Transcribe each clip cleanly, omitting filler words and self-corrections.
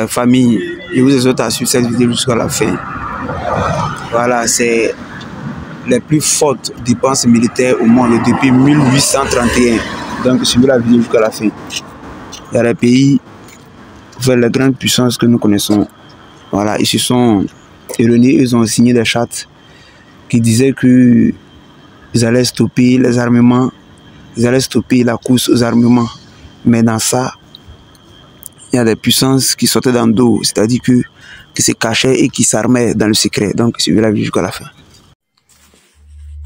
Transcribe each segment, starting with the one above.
famille, je vous exhorte à suivre cette vidéo jusqu'à la fin. Voilà, c'est les plus fortes dépenses militaires au monde depuis 1831. Donc, suivez la vidéo jusqu'à la fin. Il y a des pays vers les grandes puissances que nous connaissons. Voilà, ils se sont réunis, ils ont signé des chartes qui disaient qu'ils allaient stopper les armements, ils allaient stopper la course aux armements. Mais dans ça, il y a des puissances qui sortaient dans le dos, c'est-à-dire qui se cachaient et qui s'armaient dans le secret. Donc, suivez la vidéo jusqu'à la fin.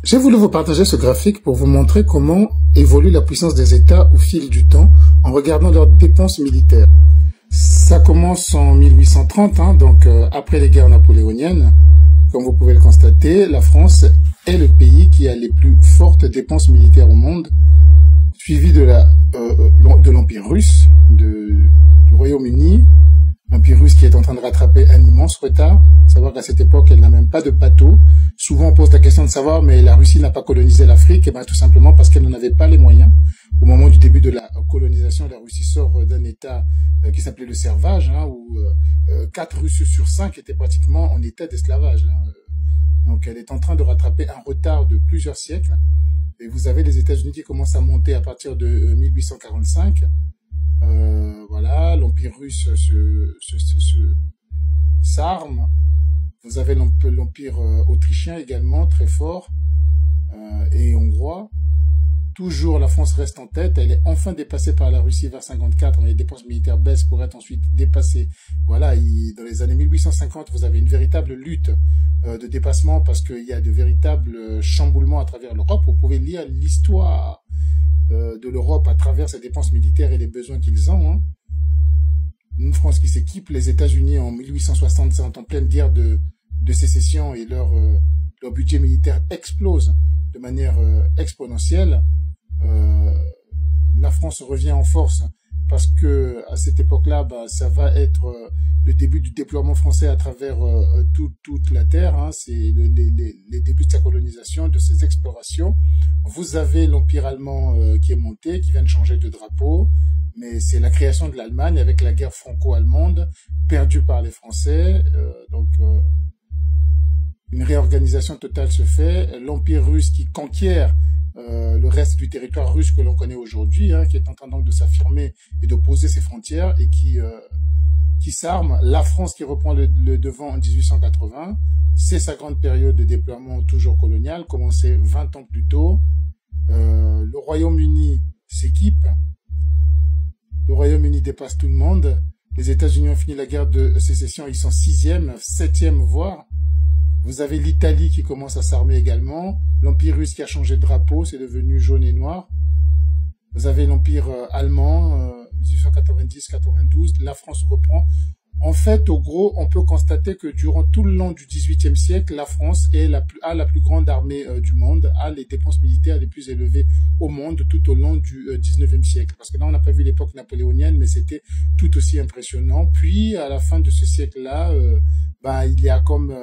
J'ai voulu vous partager ce graphique pour vous montrer comment évolue la puissance des États au fil du temps en regardant leurs dépenses militaires. Ça commence en 1830, hein, donc après les guerres napoléoniennes. Comme vous pouvez le constater, la France est le pays qui a les plus fortes dépenses militaires au monde, suivi de l'Empire russe, du Royaume-Uni, l'Empire russe qui est en train de rattraper un immense retard. Savoir qu'à cette époque, elle n'a même pas de bateau. Souvent, on pose la question de savoir, mais la Russie n'a pas colonisé l'Afrique, et bien tout simplement parce qu'elle n'en avait pas les moyens. Au moment du début de la colonisation, la Russie sort d'un état qui s'appelait le servage, hein, où 4 Russes sur 5 étaient pratiquement en état d'esclavage. Hein. Donc, elle est en train de rattraper un retard de plusieurs siècles. Et vous avez les États-Unis qui commencent à monter à partir de 1845. Voilà, l'Empire russe s'arme. Vous avez l'Empire autrichien également, très fort, et hongrois. Toujours, la France reste en tête. Elle est enfin dépassée par la Russie vers 54. Les dépenses militaires baissent pour être ensuite dépassées. Voilà, dans les années 1850, vous avez une véritable lutte de dépassement parce qu'il y a de véritables chamboulements à travers l'Europe. Vous pouvez lire l'histoire de l'Europe à travers ses dépenses militaires et les besoins qu'ils ont. Hein. Une France qui s'équipe, les États-Unis en 1860 sont en pleine guerre de sécession et leur budget militaire explose de manière exponentielle. La France revient en force parce que à cette époque-là, ça va être le début du déploiement français à travers toute la terre. Hein. C'est les débuts de sa colonisation, de ses explorations. Vous avez l'Empire allemand qui est monté, qui vient de changer de drapeau, mais c'est la création de l'Allemagne avec la guerre franco-allemande perdue par les Français. Une réorganisation totale se fait. L'Empire russe qui conquiert le reste du territoire russe que l'on connaît aujourd'hui, hein, qui est en train donc de s'affirmer et de poser ses frontières et qui s'arme. La France qui reprend le devant en 1880, c'est sa grande période de déploiement toujours colonial, commencé 20 ans plus tôt. Le Royaume-Uni s'équipe. Le Royaume-Uni dépasse tout le monde. Les États-Unis ont fini la guerre de sécession, ils sont 6e, 7e voire. Vous avez l'Italie qui commence à s'armer également. L'Empire russe qui a changé de drapeau, c'est devenu jaune et noir. Vous avez l'Empire allemand, 1890-92. La France reprend. En fait, au gros, on peut constater que durant tout le long du XVIIIe siècle, la France a la plus grande armée du monde, a les dépenses militaires les plus élevées au monde tout au long du XIXe siècle. Parce que là, on n'a pas vu l'époque napoléonienne, mais c'était tout aussi impressionnant. Puis, à la fin de ce siècle-là, il y a comme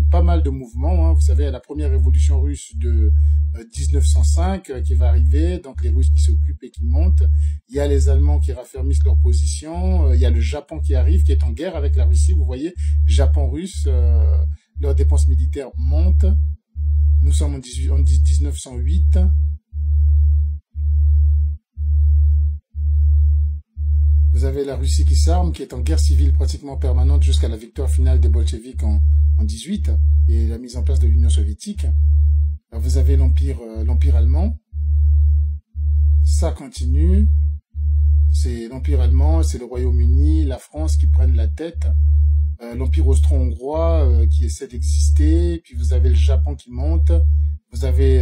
pas mal de mouvements. Hein. Vous savez, la première révolution russe de 1905 qui va arriver, donc les Russes qui s'occupent et qui montent. Il y a les Allemands qui raffermissent leur position. Il y a le Japon qui arrive, qui est en guerre avec la Russie. Vous voyez, Japon-Russe, leurs dépenses militaires montent. Nous sommes en 1908. Vous avez la Russie qui s'arme, qui est en guerre civile pratiquement permanente jusqu'à la victoire finale des bolcheviks en 18 et la mise en place de l'Union soviétique. Alors vous avez l'Empire allemand. Ça continue. C'est l'Empire allemand, c'est le Royaume-Uni, la France qui prennent la tête. L'Empire austro-hongrois qui essaie d'exister. Puis vous avez le Japon qui monte. Vous avez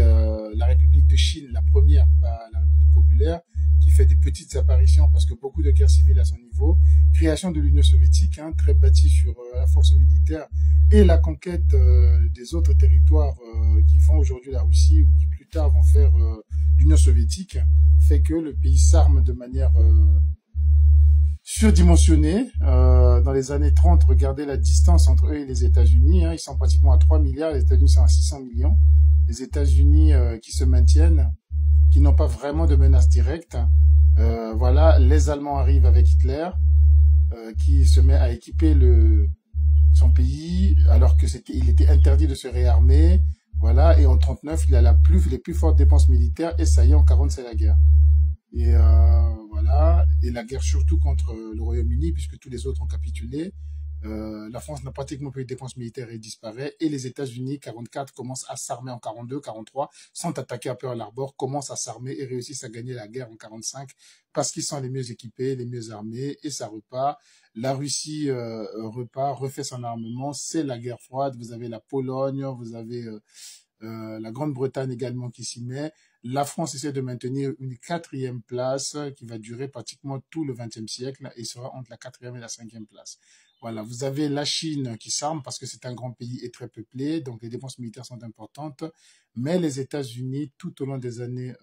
la République de Chine, la première, pas la République populaire, qui fait des petites apparitions parce que beaucoup de guerres civiles à son niveau. Création de l'Union soviétique, hein, très bâtie sur la force militaire et la conquête des autres territoires qui font aujourd'hui la Russie ou qui plus tard vont faire l'Union soviétique, fait que le pays s'arme de manière surdimensionnée. Dans les années 30, regardez la distance entre eux et les États-Unis. Hein, ils sont pratiquement à 3 milliards, les États-Unis sont à 600 millions. Les États-Unis qui se maintiennent, qui n'ont pas vraiment de menace directe. Voilà, les Allemands arrivent avec Hitler. qui se met à équiper son pays alors que il était interdit de se réarmer. Voilà, et en 39, il a les plus fortes dépenses militaires, et ça y est, en 40, c'est la guerre. Et voilà, et la guerre surtout contre le Royaume-Uni, puisque tous les autres ont capitulé. La France n'a pratiquement plus de dépenses militaires et disparaît. Et les États-Unis, 44, commencent à s'armer en 42, 43, sont attaqués à Pearl Harbor, commencent à s'armer et réussissent à gagner la guerre en 45 parce qu'ils sont les mieux équipés, les mieux armés, et ça repart. La Russie repart, refait son armement, c'est la guerre froide. Vous avez la Pologne, vous avez la Grande-Bretagne également qui s'y met. La France essaie de maintenir une 4e place qui va durer pratiquement tout le XXe siècle et sera entre la 4e et la 5e place. Voilà, vous avez la Chine qui s'arme parce que c'est un grand pays et très peuplé, donc les dépenses militaires sont importantes. Mais les États-Unis, tout au long des années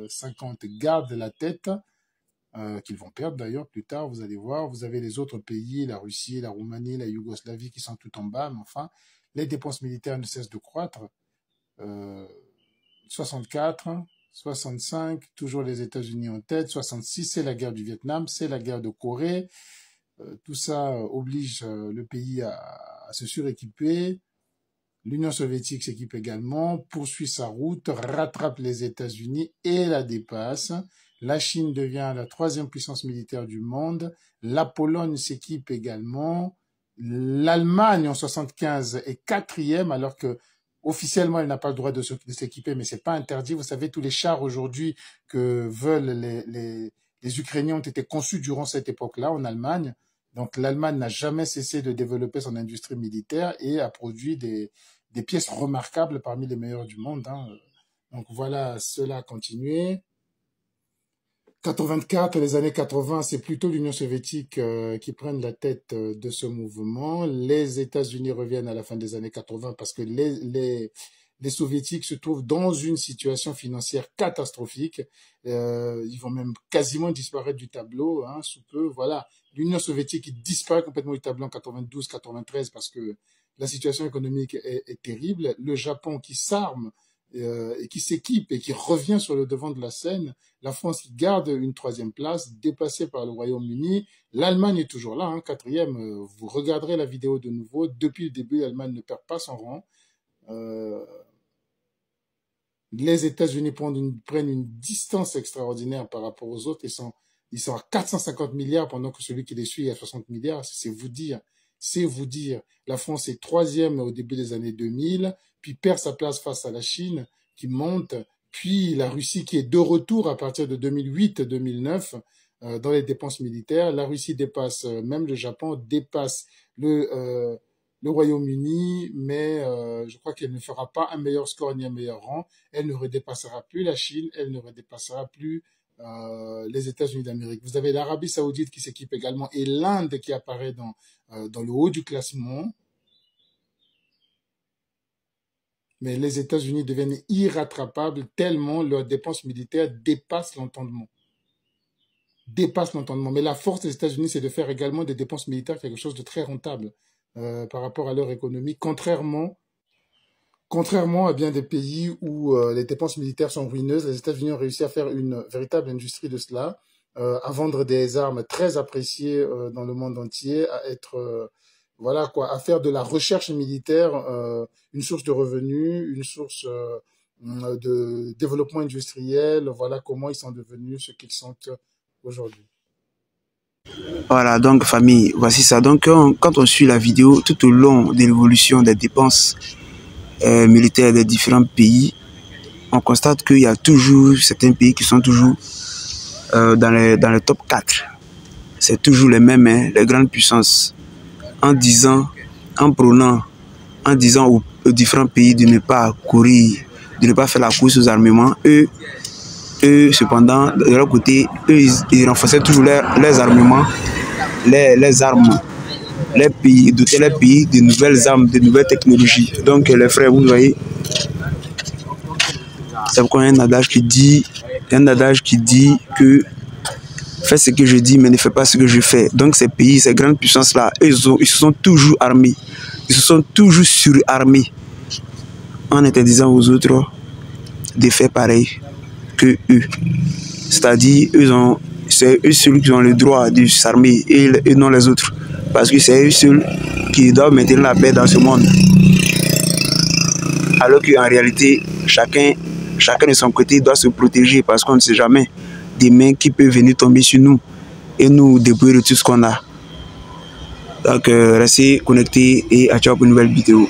50, gardent la tête, qu'ils vont perdre d'ailleurs plus tard, vous allez voir. Vous avez les autres pays, la Russie, la Roumanie, la Yougoslavie qui sont tout en bas, mais enfin, les dépenses militaires ne cessent de croître. 64, 65, toujours les États-Unis en tête. 66, c'est la guerre du Vietnam, c'est la guerre de Corée. Tout ça oblige le pays à se suréquiper. L'Union soviétique s'équipe également, poursuit sa route, rattrape les États-Unis et la dépasse. La Chine devient la 3e puissance militaire du monde. La Pologne s'équipe également. L'Allemagne en 75 est 4e, alors que officiellement elle n'a pas le droit de s'équiper, mais c'est pas interdit. Vous savez, tous les chars aujourd'hui que veulent les Ukrainiens ont été conçus durant cette époque-là en Allemagne. Donc l'Allemagne n'a jamais cessé de développer son industrie militaire et a produit des pièces remarquables parmi les meilleures du monde. Hein. Donc voilà, cela a continué. 84, les années 80, c'est plutôt l'Union soviétique qui prennent la tête de ce mouvement. Les États-Unis reviennent à la fin des années 80 parce que les soviétiques se trouvent dans une situation financière catastrophique. Ils vont même quasiment disparaître du tableau, hein, sous peu. Voilà, l'Union soviétique disparaît complètement du tableau en 92, 93 parce que la situation économique est terrible. Le Japon qui s'arme et qui s'équipe et qui revient sur le devant de la scène. La France qui garde une 3e place, dépassée par le Royaume-Uni. L'Allemagne est toujours là, hein, 4e. Vous regarderez la vidéo de nouveau. Depuis le début, l'Allemagne ne perd pas son rang. Les États-Unis prennent une distance extraordinaire par rapport aux autres. Ils sont à 450 milliards pendant que celui qui les suit est à 60 milliards. C'est vous dire. C'est vous dire. La France est 3e au début des années 2000, puis perd sa place face à la Chine qui monte, puis la Russie qui est de retour à partir de 2008-2009 dans les dépenses militaires. La Russie dépasse, même le Japon dépasse le Royaume-Uni, mais je crois qu'elle ne fera pas un meilleur score ni un meilleur rang. Elle ne redépassera plus la Chine, elle ne redépassera plus les États-Unis d'Amérique. Vous avez l'Arabie Saoudite qui s'équipe également et l'Inde qui apparaît dans le haut du classement. Mais les États-Unis deviennent irrattrapables tellement leurs dépenses militaires dépassent l'entendement. Mais la force des États-Unis, c'est de faire également des dépenses militaires quelque chose de très rentable par rapport à leur économie, contrairement à bien des pays où les dépenses militaires sont ruineuses. Les États-Unis ont réussi à faire une véritable industrie de cela, à vendre des armes très appréciées dans le monde entier, à être voilà quoi, à faire de la recherche militaire une source de revenus, une source de développement industriel. Voilà comment ils sont devenus ce qu'ils sont aujourd'hui. Voilà, donc famille, voici ça. Donc quand on suit la vidéo tout au long de l'évolution des dépenses militaires des différents pays, on constate qu'il y a toujours certains pays qui sont toujours dans le top 4. C'est toujours les mêmes, hein, les grandes puissances. En prônant aux différents pays de ne pas courir, de ne pas faire la course aux armements, eux cependant, de leur côté, ils renforçaient toujours leurs armements, les armes, les pays, dotaient les pays de nouvelles armes, de nouvelles technologies. Donc les frères, vous voyez, c'est pourquoi il y a un adage qui dit que fais ce que je dis, mais ne fais pas ce que je fais. Donc ces pays, ces grandes puissances-là, ils se sont toujours armés. Ils se sont toujours surarmés en interdisant aux autres de faire pareil que eux. C'est-à-dire, c'est eux seuls qui ont le droit de s'armer et non les autres. Parce que c'est eux seuls qui doivent maintenir la paix dans ce monde. Alors qu'en réalité, chacun de son côté doit se protéger parce qu'on ne sait jamais des mains qui peuvent venir tomber sur nous et nous dépouiller de tout ce qu'on a. Donc, restez connectés et à ciao pour une nouvelle vidéo.